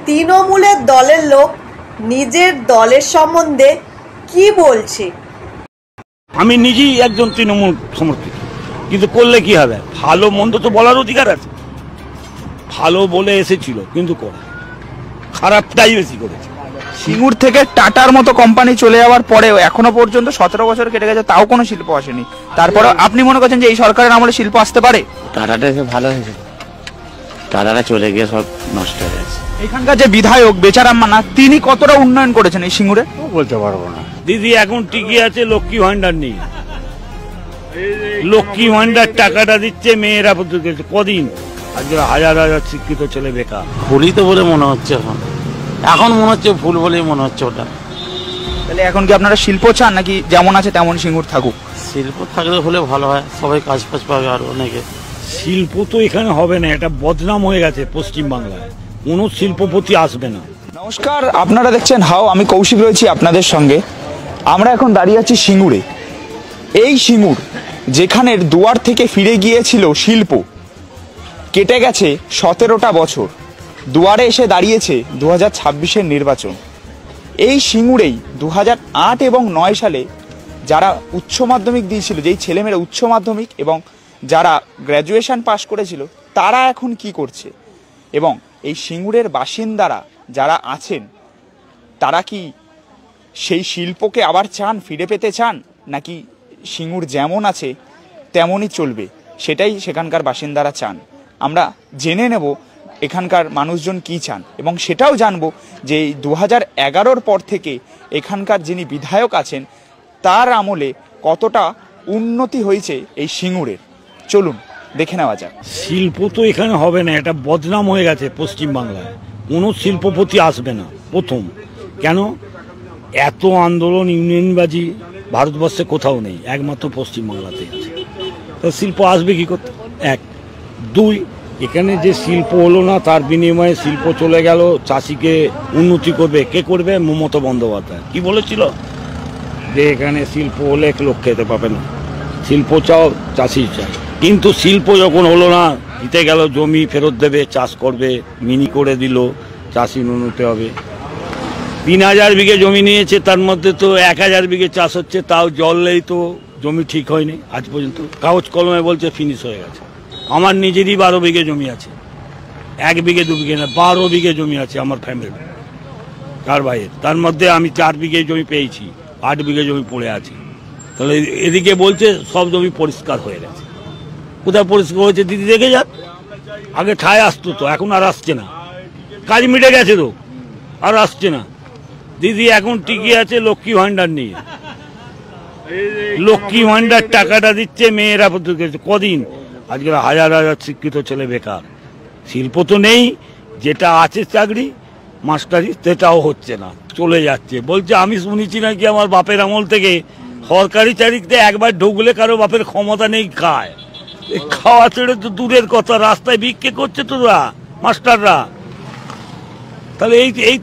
তৃণমূলের দলের লোক নিজের দলের সম্বন্ধে কি বলছে? আমি নিজেই একজন তৃণমূল সমর্থিত, কিন্তু করলে কি হবে? ভালো মন্দ তো বলার অধিকার আছে। ভালো বলে এসেছিল কিন্তু করে খারাপটাই বেশি করেছে। সিঙ্গুর থেকে টাটার মতো কোম্পানি চলে যাওয়ার পরেও এখনো পর্যন্ত 17 বছর কেটে গেছে, তাও কোনো শিল্প আসেনি। তারপরে আপনি মনে করছেন যে এই সরকারের আমলে শিল্প আসতে পারে? টাটাটা এসে ভালো হয়েছে, টাটাটা চলে গিয়ে সব নষ্ট হয়ে গেছে। এখানকার যে বিধায়ক বেচারাম মান্না, তিনি কতটা উন্নয়ন করেছেন এই সিঙ্গুরে বলতে পারবো না। দিদি এখন টিকে আছে, লক্ষ্মী ভান্ডার নেই। লক্ষ্মী ভান্ডার টাকাটা দিচ্ছে মেয়েরা, কদিন আজকে হাজার হাজার শিক্ষিত ছেলে বেকার। ভুলই তো বলে মনে হচ্ছে, এখন মনে হচ্ছে ভুল বলেই মনে হচ্ছে ওটা। তাহলে এখন কি আপনারা শিল্প চান, নাকি যেমন আছে তেমন সিঙ্গুর থাকুক? শিল্প থাকলে হলে ভালো হয়, সবাই কাজ ফাজ পাবে আর অনেকে। শিল্প তো এখানে হবে না, এটা বদনাম হয়ে গেছে পশ্চিমবাংলায়, কোনো শিল্পপতি আসবে না। নমস্কার, আপনারা দেখছেন হাও, আমি কৌশিক রয়েছি আপনাদের সঙ্গে। আমরা এখন দাঁড়িয়ে আছি সিঙ্গুরে। এই সিঙ্গুর যেখানের দুয়ার থেকে ফিরে গিয়েছিল শিল্প, কেটে গেছে 17টা বছর, দুয়ারে এসে দাঁড়িয়েছে 2026-এর নির্বাচন। এই সিঙ্গুরেই 2008 এবং 2009 সালে যারা উচ্চ মাধ্যমিক দিয়েছিল, যেই ছেলেমেয়েরা উচ্চ মাধ্যমিক এবং যারা গ্র্যাজুয়েশন পাশ করেছিল, তারা এখন কি করছে এবং এই সিঙ্গুরের বাসিন্দারা যারা আছেন তারা কি সেই শিল্পকে আবার চান, ফিরে পেতে চান, নাকি সিঙ্গুর যেমন আছে তেমনই চলবে, সেটাই সেখানকার বাসিন্দারা চান। আমরা জেনে নেব এখানকার মানুষজন কি চান এবং সেটাও জানবো যে 2011-র পর থেকে এখানকার যিনি বিধায়ক আছেন তার আমলে কতটা উন্নতি হয়েছে এই সিঙ্গুরের। চলুন দেখে নেওয়া যাক। শিল্প তো এখানে হবে না, এটা বদনাম হয়ে গেছে পশ্চিমবাংলায়, কোনো শিল্পপতি আসবে না। প্রথম কেন এত আন্দোলন, ইউনিয়নবাজি ভারতবর্ষে কোথাও নেই, একমাত্র পশ্চিমবাংলাতে আছে। তো শিল্প আসবে কি করতে? এক। দুই, এখানে যে শিল্প হলো না, তার বিনিময়ে শিল্প চলে গেল, চাষিকে উন্নতি করবে কে করবে? মমতা বন্দ্যোপাধ্যায় কি বলেছিল যে এখানে শিল্প হলে লোক খেতে পাবে না, শিল্প চাও, চাষি চাই। কিন্তু শিল্প যখন হলো না, জিতে গেল, জমি ফেরত দেবে, চাষ করবে, মিনি করে দিল, চাষি উন্নতি হবে। 3000 বিঘে জমি নিয়েছে, তার মধ্যে তো 1000 বিঘে চাষ হচ্ছে, তাও জল নেই, তো জমি ঠিক হয়নি আজ পর্যন্ত। কাগজ কলমে বলছে ফিনিশ হয়ে গেছে। আমার নিজেরই 12 বিঘে জমি আছে, 1 বিঘে 2 বিঘে না, 12 বিঘে জমি আছে আমার ফ্যামিলি কার ভাইয়ের। তার মধ্যে আমি 4 বিঘে জমি পেয়েছি, 8 বিঘে জমি পড়ে আছে। তাহলে এদিকে বলছে সব জমি পরিষ্কার হয়ে গেছে। কোথায় পরিষ্কার হয়েছে দিদি দেখে যান। আগে ঠায় আসতো তো, এখন আর আসছে না, কাজ মিটে গেছে তো, আর আসছে না। দিদি এখন টিকে আছে লক্ষ্মী ভান্ডার নিয়ে। লক্ষ্মী ভান্ডার টাকাটা দিচ্ছে মেয়েরা, কদিন আজকে হাজার হাজার শিক্ষিত ছেলে বেকার। শিল্প তো নেই, যেটা আছে চাকরি মাস্টারি সেটাও হচ্ছে না, চলে যাচ্ছে। বলছে আমি শুনেছি নাকি আমার বাপের আমল থেকে সরকারি চাকরিতে একবার ঢুকলে কারো বাপের ক্ষমতা নেই, খায়। খাওয়া ছেড়ে তো দূরের কথা, রাস্তায় ভিক্ষে করছে তোরা মাস্টাররা। তাহলে এই